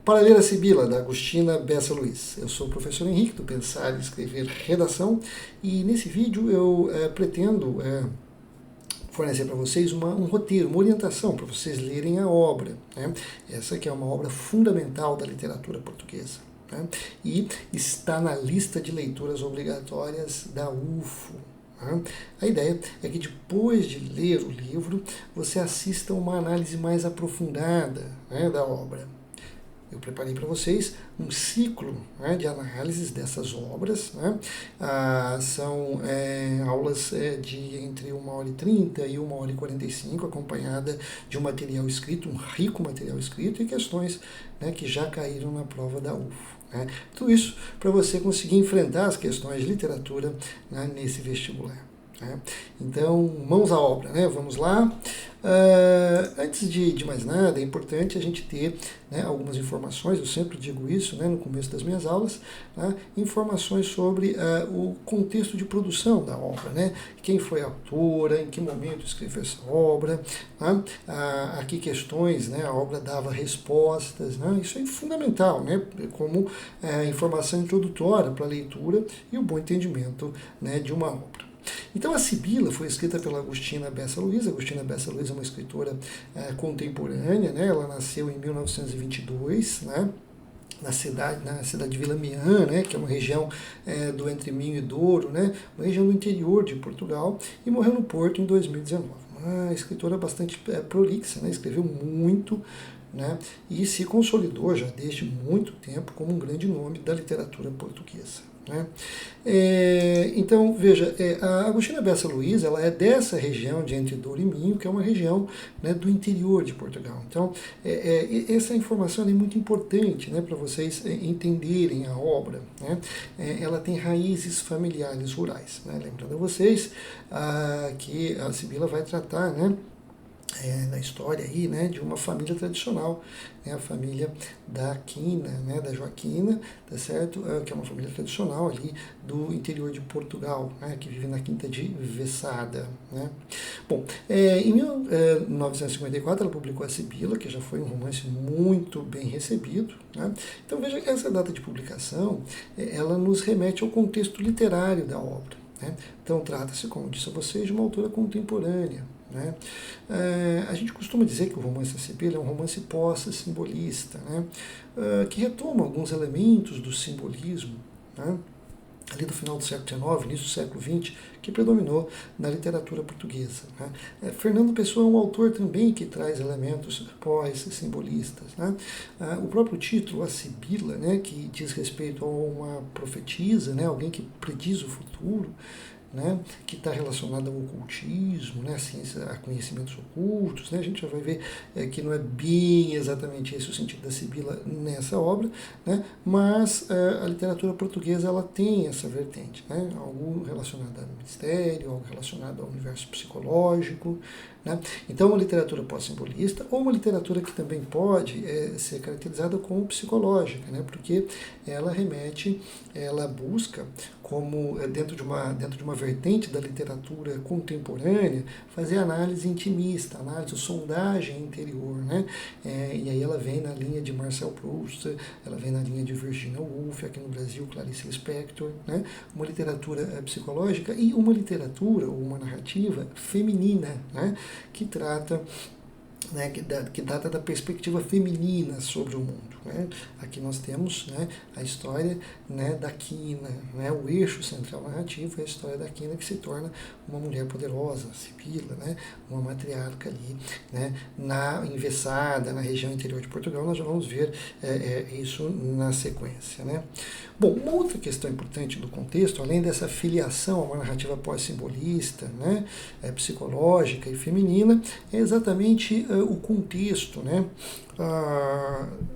Para ler a Sibila, da Agostina Bessa Luiz. Eu sou o professor Henrique, do Pensar e Escrever Redação, e nesse vídeo eu pretendo fornecer para vocês um roteiro, uma orientação para vocês lerem a obra. Né? Essa que é uma obra fundamental da literatura portuguesa. Né? E está na lista de leituras obrigatórias da UFO. A ideia é que depois de ler o livro, você assista uma análise mais aprofundada, né, da obra. Eu preparei para vocês um ciclo, né, de análises dessas obras. Né? São aulas de entre 1h30 e 1h45, acompanhada de um material escrito, um rico material escrito e questões, né, que já caíram na prova da UFO. Né? Tudo isso para você conseguir enfrentar as questões de literatura, né, nesse vestibular. Né? Então, mãos à obra, né? Vamos lá. Antes de mais nada, é importante a gente ter, né, algumas informações, eu sempre digo isso, né, no começo das minhas aulas, né, informações sobre o contexto de produção da obra, né, quem foi a autora, em que momento escreveu essa obra, né, a que questões, né, a obra dava respostas, né, isso é fundamental, né, como informação introdutória para a leitura e o bom entendimento, né, de uma obra. Então, a Sibila foi escrita pela Agostina Bessa Luiz. Agostina Bessa Luiz é uma escritora contemporânea, né? Ela nasceu em 1922, né? na cidade de Vila Miã, né, que é uma região do Entre Minho e Douro, né, uma região do interior de Portugal, e morreu no Porto em 2019. Uma escritora bastante prolixa, né, escreveu muito, né, e se consolidou já desde muito tempo como um grande nome da literatura portuguesa. Né? Então, veja, a Agostina Bessa Luiz, ela é dessa região de Entre Douro e Minho, que é uma região, né, do interior de Portugal. Então, essa informação é muito importante, né, para vocês entenderem a obra. Né? Ela tem raízes familiares rurais. Né? Lembrando a vocês que a Sibila vai tratar, né, na história aí, né, de uma família tradicional, né, a família da Quina, né, da Joaquina, tá certo? Que é uma família tradicional ali do interior de Portugal, né, que vive na Quinta de Vessada. Né? Bom, em 1954 ela publicou a Sibila, que já foi um romance muito bem recebido. Né? Então veja que essa data de publicação, ela nos remete ao contexto literário da obra. Né? Então trata-se, como disse a vocês, de uma autora contemporânea. Né? A gente costuma dizer que o romance da Sibila é um romance pós-simbolista, né? Que retoma alguns elementos do simbolismo, né, ali do final do século XIX, início do século XX, que predominou na literatura portuguesa. Né? Fernando Pessoa é um autor também que traz elementos pós-simbolistas. Né? O próprio título, a Sibila, né, que diz respeito a uma profetisa, né, alguém que prediz o futuro, né, que está relacionado ao ocultismo, né, a ciência, a conhecimentos ocultos. Né, a gente já vai ver que não é bem exatamente esse o sentido da Sibila nessa obra, né, mas a literatura portuguesa ela tem essa vertente, né, algo relacionado ao mistério, algo relacionado ao universo psicológico. Né. Então, uma literatura pós-simbolista, ou uma literatura que também pode ser caracterizada como psicológica, né, porque ela remete, ela busca, como dentro de uma vertente da literatura contemporânea, fazer análise intimista, análise, sondagem interior. Né? E aí ela vem na linha de Marcel Proust, ela vem na linha de Virginia Woolf, aqui no Brasil, Clarice Lispector, né? Uma literatura psicológica e uma literatura, ou uma narrativa feminina, né, que trata, né, que data da perspectiva feminina sobre o mundo. Né? Aqui nós temos, né, a história, né, da Quina, né, o eixo central narrativo é a história da Quina, que se torna uma mulher poderosa, Sibila, né, uma matriarca ali, né, em Vessada, na região interior de Portugal. Nós já vamos ver isso na sequência. Né? Bom, uma outra questão importante do contexto, além dessa filiação a uma narrativa pós-simbolista, né, psicológica e feminina, é exatamente o contexto, né,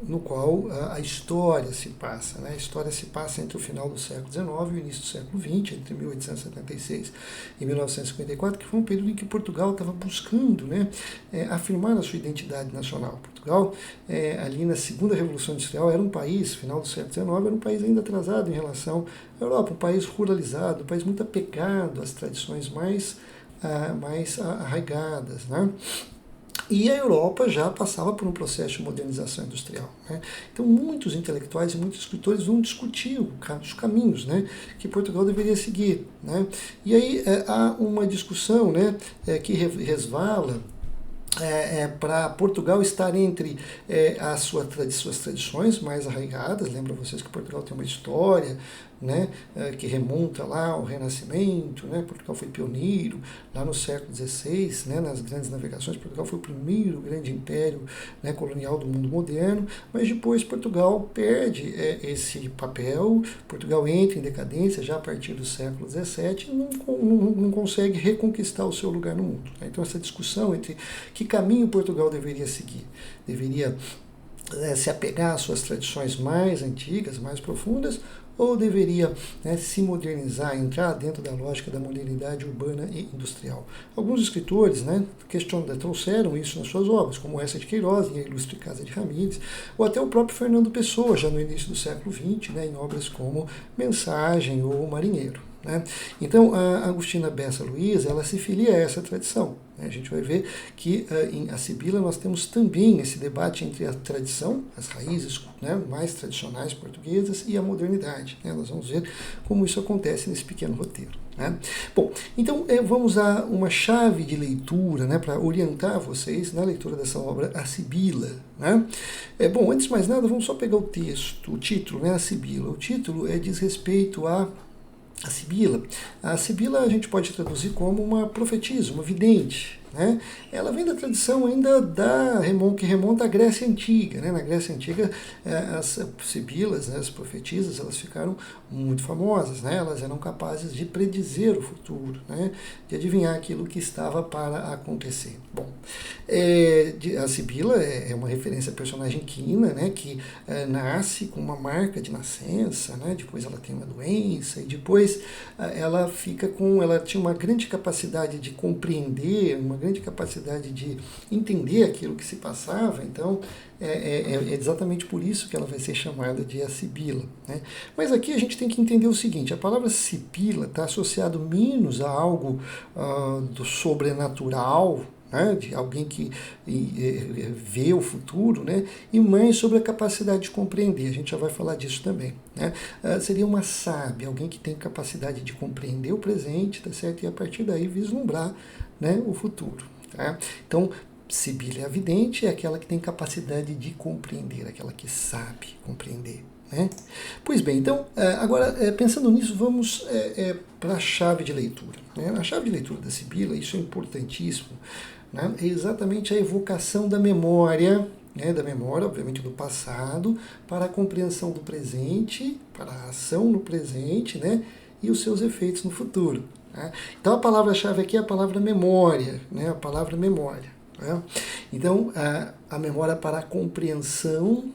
no qual a história se passa. Né? A história se passa entre o final do século XIX e o início do século XX, entre 1876 e 1954, que foi um período em que Portugal estava buscando, né, afirmar a sua identidade nacional. Portugal, ali na segunda Revolução Industrial, era um país, final do século XIX, era um país ainda atrasado em relação à Europa, um país ruralizado, um país muito apegado às tradições mais arraigadas. Né? E a Europa já passava por um processo de modernização industrial. Né? Então, muitos intelectuais e muitos escritores vão discutir os caminhos, né, que Portugal deveria seguir. Né? E aí há uma discussão, né, que resvala para Portugal estar entre as suas tradições mais arraigadas. Lembra vocês que Portugal tem uma história, né, que remonta lá ao Renascimento, né? Portugal foi pioneiro lá no século XVI, né, nas grandes navegações. Portugal foi o primeiro grande império, né, colonial do mundo moderno, mas depois Portugal perde esse papel. Portugal entra em decadência já a partir do século XVII e não consegue reconquistar o seu lugar no mundo. Né? Então essa discussão entre que caminho Portugal deveria seguir, deveria se apegar às suas tradições mais antigas, mais profundas, ou deveria, né, se modernizar, entrar dentro da lógica da modernidade urbana e industrial. Alguns escritores, né, trouxeram isso nas suas obras, como essa de Queiroz, em A Ilustre Casa de Ramírez, ou até o próprio Fernando Pessoa, já no início do século XX, né, em obras como Mensagem ou Marinheiro. Né? Então, a Agostina Bessa Luiz, ela se filia a essa tradição. Né? A gente vai ver que em A Sibila nós temos também esse debate entre a tradição, as raízes, né, mais tradicionais portuguesas, e a modernidade. Né? Nós vamos ver como isso acontece nesse pequeno roteiro. Né? Bom, então vamos a uma chave de leitura, né, para orientar vocês na leitura dessa obra, A Sibila. Né? Bom, antes de mais nada, vamos só pegar o texto, o título, né, A Sibila. O título diz respeito a Sibila. A Sibila a gente pode traduzir como uma profetisa, uma vidente. Né? Ela vem da tradição ainda que remonta à Grécia Antiga. Né? Na Grécia Antiga, as sibilas, né, as profetisas, elas ficaram muito famosas. Né? Elas eram capazes de predizer o futuro, né? De adivinhar aquilo que estava para acontecer. Bom, a Sibila é uma referência à personagem Quina, né, que nasce com uma marca de nascença, né? Depois ela tem uma doença e depois ela tinha uma grande capacidade de compreender, uma grande capacidade de entender aquilo que se passava. Então é exatamente por isso que ela vai ser chamada de a Sibila. Né? Mas aqui a gente tem que entender o seguinte: a palavra Sibila está associado menos a algo do sobrenatural, né, de alguém que vê o futuro, né, e mais sobre a capacidade de compreender. A gente já vai falar disso também. Né? Seria uma sábia, alguém que tem capacidade de compreender o presente, tá certo? E a partir daí vislumbrar, né, o futuro. Tá? Então, Sibila, a vidente, é aquela que tem capacidade de compreender, aquela que sabe compreender. Né? Pois bem, então, agora, pensando nisso, vamos para a chave de leitura. Né? A chave de leitura da Sibila, isso é importantíssimo, né? É exatamente a evocação da memória, né? Da memória, obviamente, do passado, para a compreensão do presente, para a ação no presente, né? E os seus efeitos no futuro. Né? Então, a palavra-chave aqui é a palavra memória, né? A palavra memória. Né? Então, a memória para a compreensão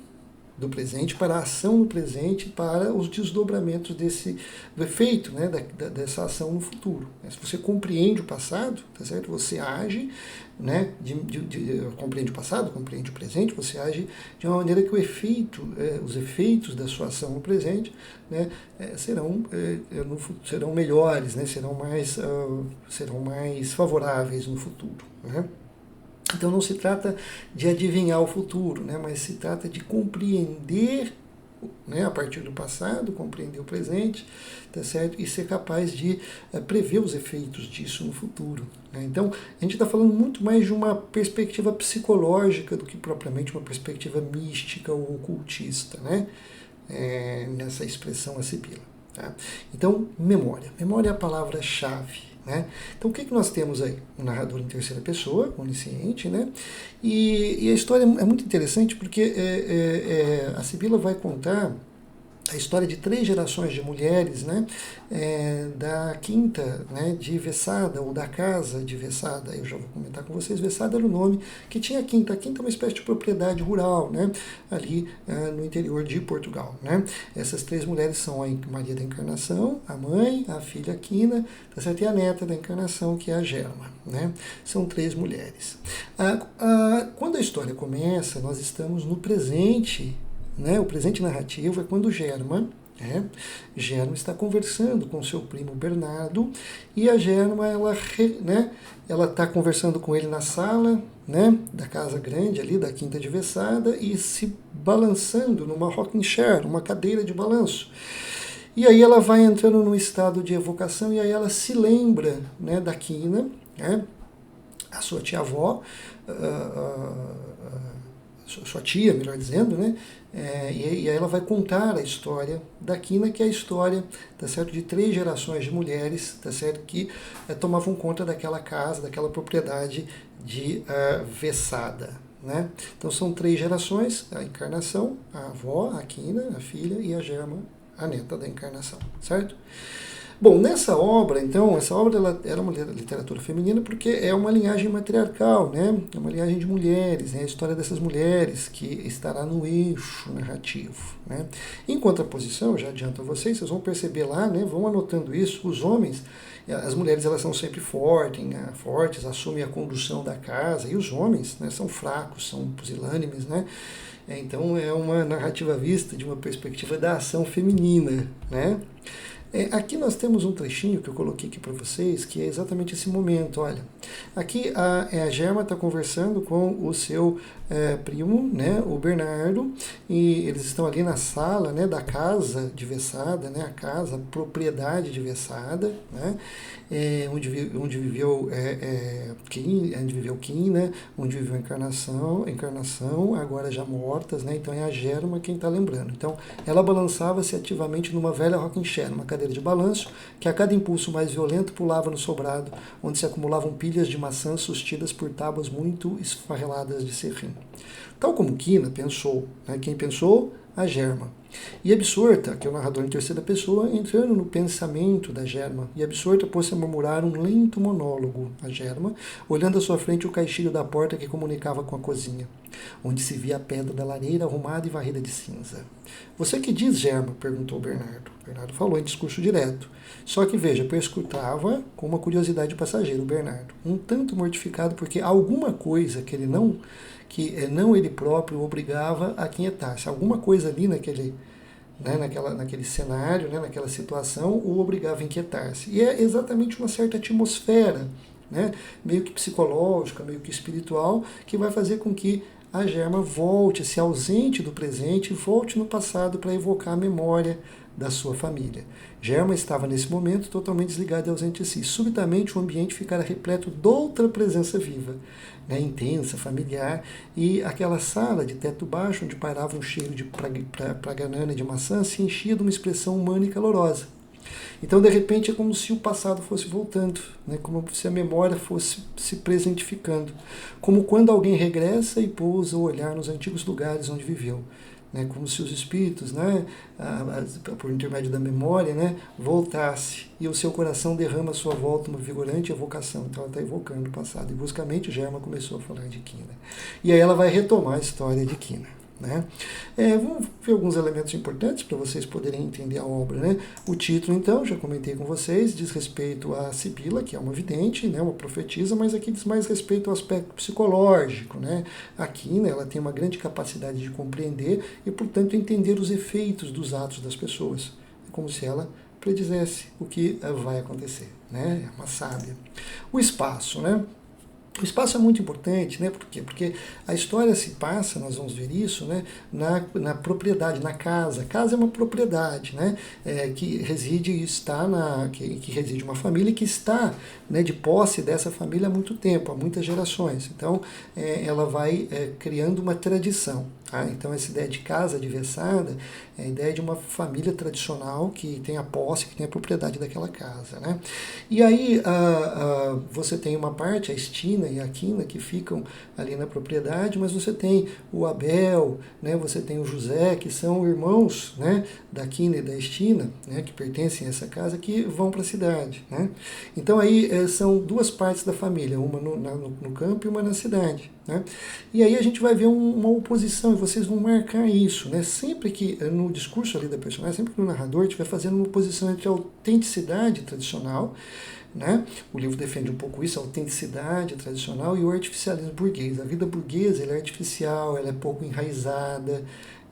do presente, para a ação no presente, para os desdobramentos do efeito, né, dessa ação no futuro. Se você compreende o passado, tá certo? Você age, né, compreende o passado, compreende o presente, você age de uma maneira que os efeitos da sua ação no presente, né, serão melhores, né, serão mais favoráveis no futuro. Né? Então não se trata de adivinhar o futuro, né, mas se trata de compreender, né, a partir do passado, compreender o presente, tá certo? E ser capaz de prever os efeitos disso no futuro. Né? Então a gente está falando muito mais de uma perspectiva psicológica do que propriamente uma perspectiva mística ou ocultista, né? Nessa expressão a Sibila. Tá? Então, memória. Memória é a palavra-chave. Né? Então, o que nós temos aí? Um narrador em terceira pessoa, onisciente, né? E a história é muito interessante porque a Sibila vai contar a história de 3 gerações de mulheres, né, da quinta, né, de Vessada, ou da casa de Vessada. Eu já vou comentar com vocês. Vessada era o nome que tinha a quinta. A quinta é uma espécie de propriedade rural, né, ali no interior de Portugal. Né. Essas 3 mulheres são a Maria da Encarnação, a mãe, a filha Quina, tá certo? E a neta da Encarnação, que é a Germa. Né. São 3 mulheres. Quando a história começa, nós estamos no presente. Né, o presente narrativo é quando Germa, Germa está conversando com seu primo Bernardo e a Germa ela está conversando com ele na sala, né, da casa grande ali da Quinta de Vessada e se balançando numa rocking chair, uma cadeira de balanço. E aí ela vai entrando num estado de evocação e aí ela se lembra, né, da Quina, né, a sua tia-avó, sua tia, melhor dizendo, né? E aí ela vai contar a história da Quina, que é a história, tá certo, de 3 gerações de mulheres, tá certo, que tomavam conta daquela casa, daquela propriedade de Vessada, né? Então são 3 gerações, a encarnação, a avó, a Quina, a filha e a Germa, a neta da encarnação, certo? Bom, nessa obra, então, essa obra ela era uma literatura feminina porque é uma linhagem matriarcal, né? É uma linhagem de mulheres, né? A história dessas mulheres que estará no eixo narrativo, né? Em contraposição, já adianto a vocês, vocês vão perceber lá, né? Vão anotando isso, os homens, as mulheres elas são sempre fortes, assumem a condução da casa, e os homens, né, são fracos, são pusilânimes, né? Então é uma narrativa vista de uma perspectiva da ação feminina, né? Aqui nós temos um trechinho que eu coloquei aqui para vocês, que é exatamente esse momento. Olha, aqui a Germa está conversando com o seu primo, né, o Bernardo, e eles estão ali na sala, né, da casa de Vessada, né, a casa, a propriedade de Vessada, né, onde viveu Kim, né, onde viveu a encarnação, agora já mortas, né, então é a Germa quem está lembrando. Então ela balançava-se ativamente numa velha rocking chair, uma cadeira de balanço, que a cada impulso mais violento pulava no sobrado, onde se acumulavam pilhas de maçãs sustidas por tábuas muito esfarreladas de serrim. Tal como Quina pensou, né? Quem pensou? A Germa. E absorta, que é o narrador em terceira pessoa, entrando no pensamento da Germa, e absorta pôs-se a murmurar um lento monólogo, a Germa, olhando à sua frente o caixilho da porta que comunicava com a cozinha, onde se via a pedra da lareira arrumada e varrida de cinza. Você que diz, Germa? Perguntou Bernardo. Bernardo falou em discurso direto. Só que, veja, perscrutava com uma curiosidade passageira o Bernardo, um tanto mortificado porque alguma coisa que não ele próprio obrigava a quietar-se. Alguma coisa ali naquele cenário, né, naquela situação, o obrigava a inquietar-se. E é exatamente uma certa atmosfera, né, meio que psicológica, meio que espiritual, que vai fazer com que a Germa volte, se ausente do presente, e volte no passado para evocar a memória da sua família. Germa estava nesse momento totalmente desligada e ausente de si. Subitamente o ambiente ficara repleto de outra presença viva, né, intensa, familiar, e aquela sala de teto baixo, onde pairava um cheiro de praganana e de maçã, se enchia de uma expressão humana e calorosa. Então, de repente, é como se o passado fosse voltando, né? Como se a memória fosse se presentificando, como quando alguém regressa e pousa o olhar nos antigos lugares onde viveu, né? Como se os espíritos, né, por intermédio da memória, né, voltasse, e o seu coração derrama à sua volta uma vigorante evocação. Então ela está evocando o passado, e bruscamente Germa começou a falar de Quina. E aí ela vai retomar a história de Quina. Né? Vamos ver alguns elementos importantes para vocês poderem entender a obra. Né? O título, então, já comentei com vocês, diz respeito a Sibila, que é uma vidente, né, uma profetisa, mas aqui diz mais respeito ao aspecto psicológico. Né? Aqui, né, ela tem uma grande capacidade de compreender e, portanto, entender os efeitos dos atos das pessoas. É como se ela predizesse o que vai acontecer. Né? É uma sábia. O espaço, né? O espaço é muito importante, né? Por quê? Porque a história se passa, nós vamos ver isso, né? na propriedade, na casa. A casa é uma propriedade, né? Que reside que reside uma família que está, né, de posse dessa família há muito tempo, há muitas gerações. Então, ela vai criando uma tradição. Tá? Então, essa ideia de casa de Vessada é a ideia de uma família tradicional que tem a posse, que tem a propriedade daquela casa. Né? E aí você tem uma parte, a Estina e a Quina, que ficam ali na propriedade, mas você tem o Abel, né? Você tem o José, que são irmãos, né, da Quina e da Estina, né, que pertencem a essa casa, que vão para a cidade. Né? Então aí são duas partes da família, uma no campo e uma na cidade. Né? E aí a gente vai ver uma oposição, e vocês vão marcar isso, né? Sempre que no discurso ali da personagem, sempre que o narrador estiver fazendo uma oposição entre a autenticidade tradicional, né? O livro defende um pouco isso, a autenticidade tradicional e o artificialismo burguês. A vida burguesa ela é artificial, ela é pouco enraizada,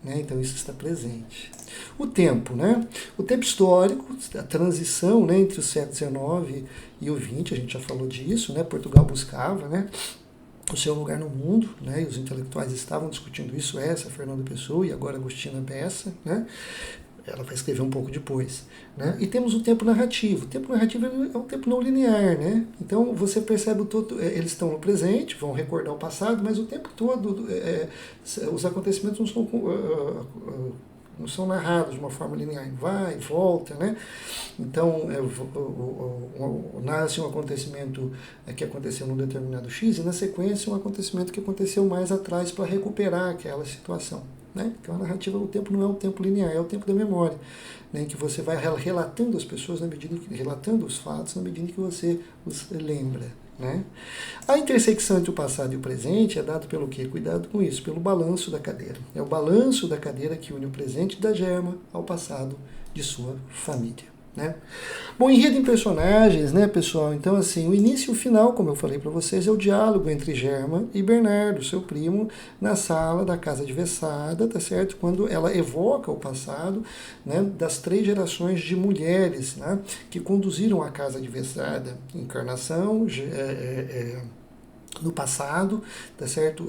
né? Então isso está presente. O tempo, né? O tempo histórico, a transição, né, entre o século XIX e o XX, a gente já falou disso, né? Portugal buscava, né, o seu lugar no mundo, né? E os intelectuais estavam discutindo isso, essa Fernando Pessoa e agora Agostina Bessa, né? Ela vai escrever um pouco depois, né? E temos o tempo narrativo. O tempo narrativo é um tempo não linear, né? Então você percebe o todo, eles estão no presente, vão recordar o passado, mas o tempo todo os acontecimentos não são narrados de uma forma linear, vai, volta, né? Então, nasce um acontecimento que aconteceu num determinado X e, na sequência, um acontecimento que aconteceu mais atrás para recuperar aquela situação. Né? Então, a narrativa do tempo não é um tempo linear, é o tempo da memória, né? Em que você vai relatando as pessoas, relatando os fatos, na medida em que você os lembra. Né? A intersecção entre o passado e o presente é dado pelo quê? Cuidado com isso, pelo balanço da cadeira. É o balanço da cadeira que une o presente da Germa ao passado de sua família. Né? Bom, enredo em personagens, né, pessoal? Então, assim, o início e o final, como eu falei para vocês, é o diálogo entre Germa e Bernardo, seu primo, na sala da casa de Vessada, tá certo? Quando ela evoca o passado, né, das 3 gerações de mulheres, né, que conduziram a casa de Vessada, Encarnação, no passado, tá certo?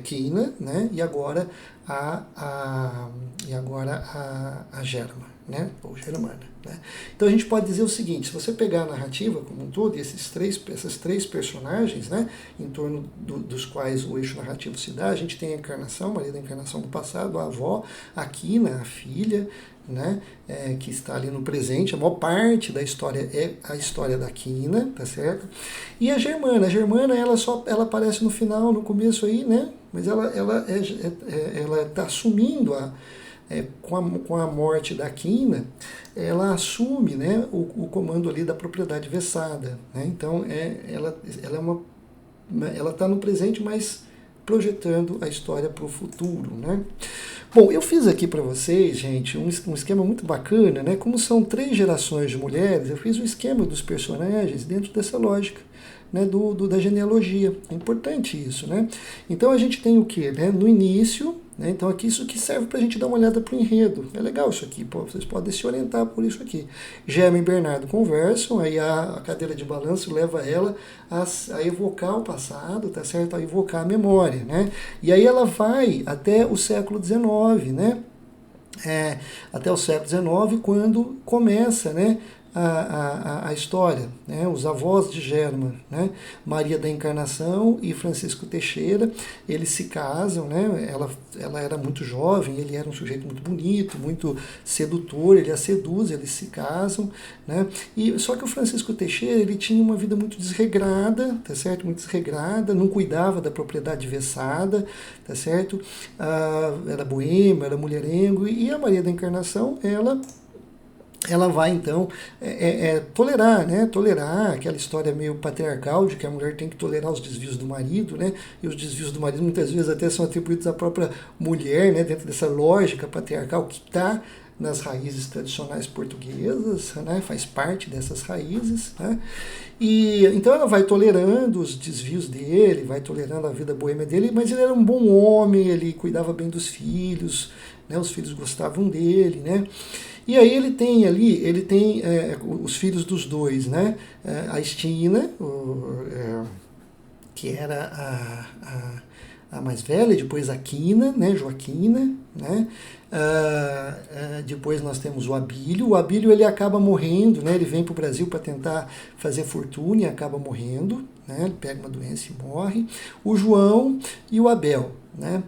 Quina, né? E agora a Germa, né? Ou Germana. Né? Então a gente pode dizer o seguinte: se você pegar a narrativa como um todo, e essas três personagens, né, em torno dos quais o eixo narrativo se dá, a gente tem a Encarnação, Maria da Encarnação do passado, a avó, a Quina, a filha, né, que está ali no presente. A maior parte da história é a história da Quina, tá certo? E a Germana, ela aparece no final, no começo aí, né? Mas ela está assumindo com a morte da Quina, ela assume, né, o comando ali da propriedade Vessada. Né? Então ela está no presente, mas projetando a história para o futuro. Né? Bom, eu fiz aqui para vocês, gente, um esquema muito bacana, né? Como são 3 gerações de mulheres, eu fiz o esquema dos personagens dentro dessa lógica, né, da genealogia. É importante isso, né? Então a gente tem o quê? Né? No início, né? Então aqui isso que serve para a gente dar uma olhada para o enredo. É legal isso aqui, vocês podem se orientar por isso aqui. Germa e Bernardo conversam, aí a cadeira de balanço leva ela a evocar o passado, tá certo? A evocar a memória, né? E aí ela vai até o século XIX, né? Até o século XIX, quando começa, né, a história, né? Os avós de Germa, né? Maria da Encarnação e Francisco Teixeira, eles se casam, né? Ela era muito jovem, ele era um sujeito muito bonito, muito sedutor, ele a seduz, eles se casam, né? E só que o Francisco Teixeira, ele tinha uma vida muito desregrada, tá certo? Muito desregrada, não cuidava da propriedade Vessada, tá certo? Era boêmio, era mulherengo, e a Maria da Encarnação, ela vai então tolerar, né? Tolerar aquela história meio patriarcal de que a mulher tem que tolerar os desvios do marido, né? E os desvios do marido muitas vezes até são atribuídos à própria mulher, né? Dentro dessa lógica patriarcal que está nas raízes tradicionais portuguesas, né? Faz parte dessas raízes, né? E então ela vai tolerando os desvios dele, vai tolerando a vida boêmia dele, mas ele era um bom homem, ele cuidava bem dos filhos, né? Os filhos gostavam dele, né? E aí ele tem os filhos dos dois, né? A Estina, que era a mais velha, depois a Quina, né? Joaquina, né? Depois nós temos o Abílio. O Abílio ele acaba morrendo, né? Ele vem para o Brasil para tentar fazer fortuna e acaba morrendo, né? Ele pega uma doença e morre. O João e o Abel, né?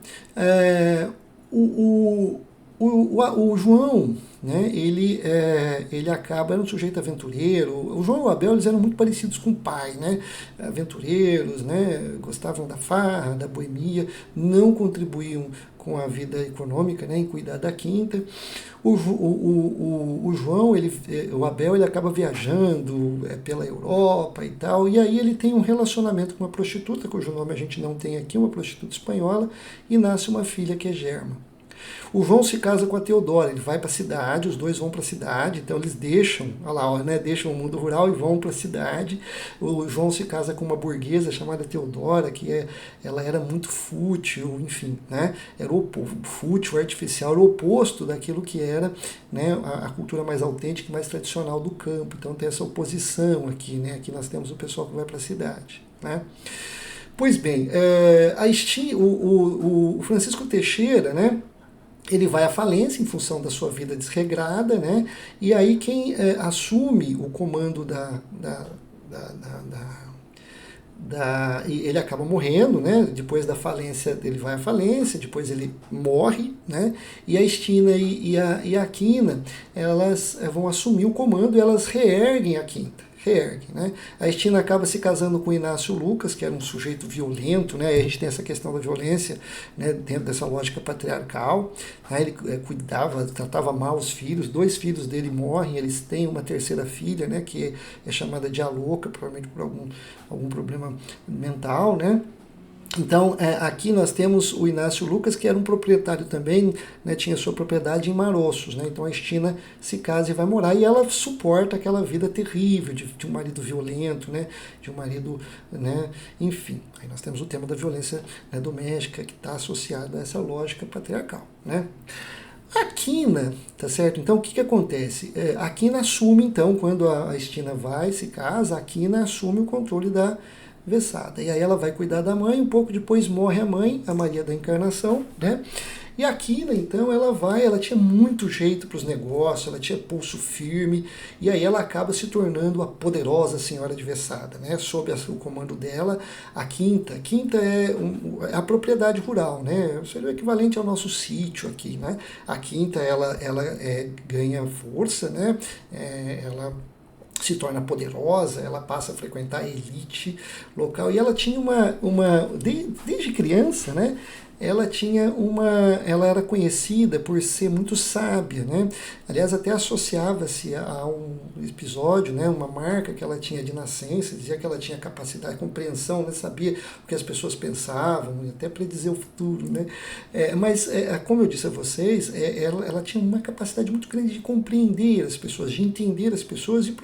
O João, né, ele acaba, era um sujeito aventureiro. O João e o Abel, eles eram muito parecidos com o pai, né, aventureiros, né, gostavam da farra, da boemia, não contribuíam com a vida econômica, né, em cuidar da quinta. O João, o Abel, ele acaba viajando pela Europa e tal, e aí ele tem um relacionamento com uma prostituta, cujo nome a gente não tem aqui, uma prostituta espanhola, e nasce uma filha que é Germa. O João se casa com a Teodora, ele vai para a cidade, os dois vão para a cidade, então eles deixam, olha lá, né, deixam o mundo rural e vão para a cidade. O João se casa com uma burguesa chamada Teodora, ela era muito fútil, enfim, né, era fútil, artificial, era o oposto daquilo que era, né, a cultura mais autêntica, mais tradicional do campo. Então tem essa oposição aqui, né, aqui nós temos o pessoal que vai para a cidade, né. Pois bem, o Francisco Teixeira, né, ele vai à falência em função da sua vida desregrada, né? E aí quem assume o comando ele acaba morrendo, né? Depois da falência, ele vai à falência, depois ele morre, né? E a Estina e a Aquina, elas vão assumir o comando e elas reerguem a Quinta. Né? A Estina acaba se casando com o Inácio Lucas, que era um sujeito violento, né? E a gente tem essa questão da violência, né, dentro dessa lógica patriarcal, né? Ele tratava mal os filhos, 2 filhos dele morrem, eles têm uma terceira filha, né, que é chamada de Aloca, provavelmente por algum problema mental, né? Então, aqui nós temos o Inácio Lucas, que era um proprietário também, né, tinha sua propriedade em Maroços, né? Então a Estina se casa e vai morar, e ela suporta aquela vida terrível de um marido violento, né, de um marido, né, enfim. Aí nós temos o tema da violência, né, doméstica, que está associado a essa lógica patriarcal, né? A Quina, tá certo? Então o que acontece? A Quina assume, então, quando a Estina se casa, a Quina assume o controle da Vessada. E aí ela vai cuidar da mãe, um pouco depois morre a mãe, a Maria da Encarnação, né? E a Quina, então, ela tinha muito jeito para os negócios, ela tinha pulso firme, e aí ela acaba se tornando a poderosa senhora de Vessada, né? Sob o comando dela, a Quinta é a propriedade rural, né? Seria o equivalente ao nosso sítio aqui, né? A Quinta, ela ganha força, né? Ela se torna poderosa, ela passa a frequentar a elite local, e ela tinha desde criança, né, ela era conhecida por ser muito sábia, né? Aliás, até associava-se a um episódio, né, uma marca que ela tinha de nascença, dizia que ela tinha capacidade, compreensão, né, sabia o que as pessoas pensavam, até predizer o futuro, né? Mas, como eu disse a vocês, ela tinha uma capacidade muito grande de compreender as pessoas, de entender as pessoas e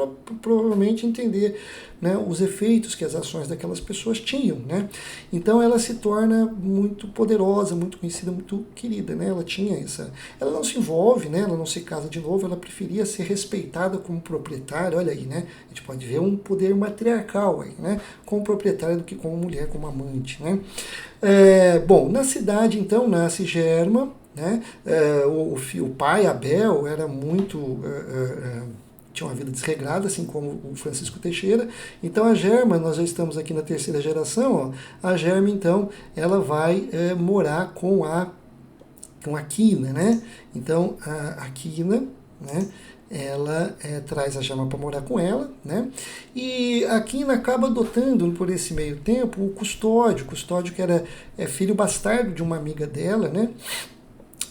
provavelmente entender, né, os efeitos que as ações daquelas pessoas tinham, né? Então ela se torna muito poderosa, muito conhecida, muito querida, né? Ela não se envolve, né? Ela não se casa de novo, ela preferia ser respeitada como proprietária, olha aí, né? A gente pode ver um poder matriarcal aí, né? Como proprietária do que como mulher, como amante, né? Bom, na cidade então nasce Germa, né? O pai, Abel, era muito... tinha uma vida desregrada, assim como o Francisco Teixeira. Então a Germa, nós já estamos aqui na 3ª geração, ó, a Germa, então, ela vai morar com a Quina, né? Então a Quina, né, ela traz a Germa para morar com ela, né? E a Quina acaba adotando, por esse meio tempo, o Custódio que era filho bastardo de uma amiga dela, né?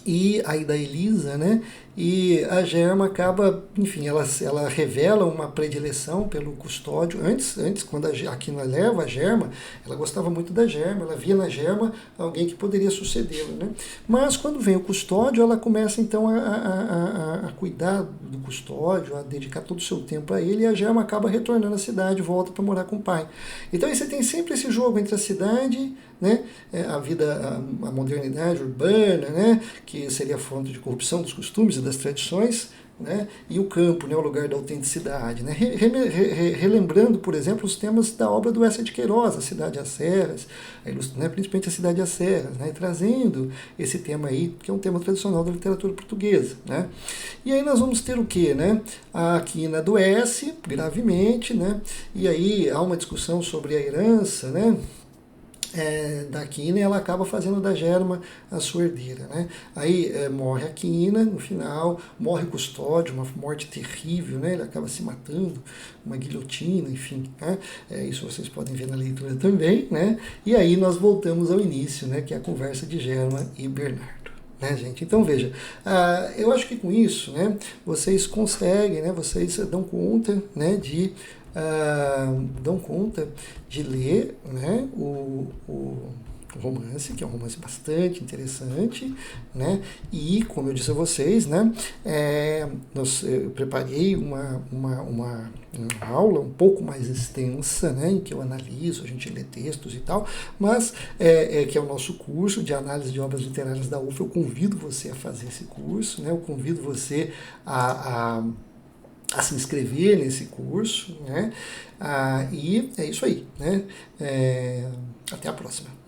E aí da Elisa, né? E a Germa acaba, enfim, ela revela uma predileção pelo Custódio. Antes quando a Quina leva a Germa, ela gostava muito da Germa, ela via na Germa alguém que poderia sucedê-la, né? Mas quando vem o Custódio, ela começa então a cuidar do Custódio, a dedicar todo o seu tempo a ele, e a Germa acaba retornando à cidade, volta para morar com o pai. Então aí você tem sempre esse jogo entre a cidade, né, a vida, a modernidade urbana, né, que seria a fonte de corrupção dos costumes e das tradições, né, e o campo, né, o lugar da autenticidade, né, relembrando, por exemplo, os temas da obra do Eça de Queiroz, a Cidade às Serras, né, principalmente a Cidade às Serras, né, trazendo esse tema aí, que é um tema tradicional da literatura portuguesa, né. E aí nós vamos ter o quê, né? A Quina adoece gravemente, né, e aí há uma discussão sobre a herança, né, da Quina, e ela acaba fazendo da Germa a sua herdeira, né? Aí morre a Quina, no final, morre o Custódio, uma morte terrível, né? Ele acaba se matando, uma guilhotina, enfim, né? Isso vocês podem ver na leitura também, né? E aí nós voltamos ao início, né? Que é a conversa de Germa e Bernardo. Né, gente? Então veja, eu acho que com isso, né, vocês conseguem, né, vocês dão conta, né, dão conta de ler, né, um romance, que é um romance bastante interessante, né? E, como eu disse a vocês, né, eu preparei uma aula um pouco mais extensa, né, em que eu analiso, a gente lê textos e tal, mas que é o nosso curso de análise de obras literárias da UF. Eu convido você a fazer esse curso, né? Eu convido você a se inscrever nesse curso, né? E é isso aí, né? Até a próxima.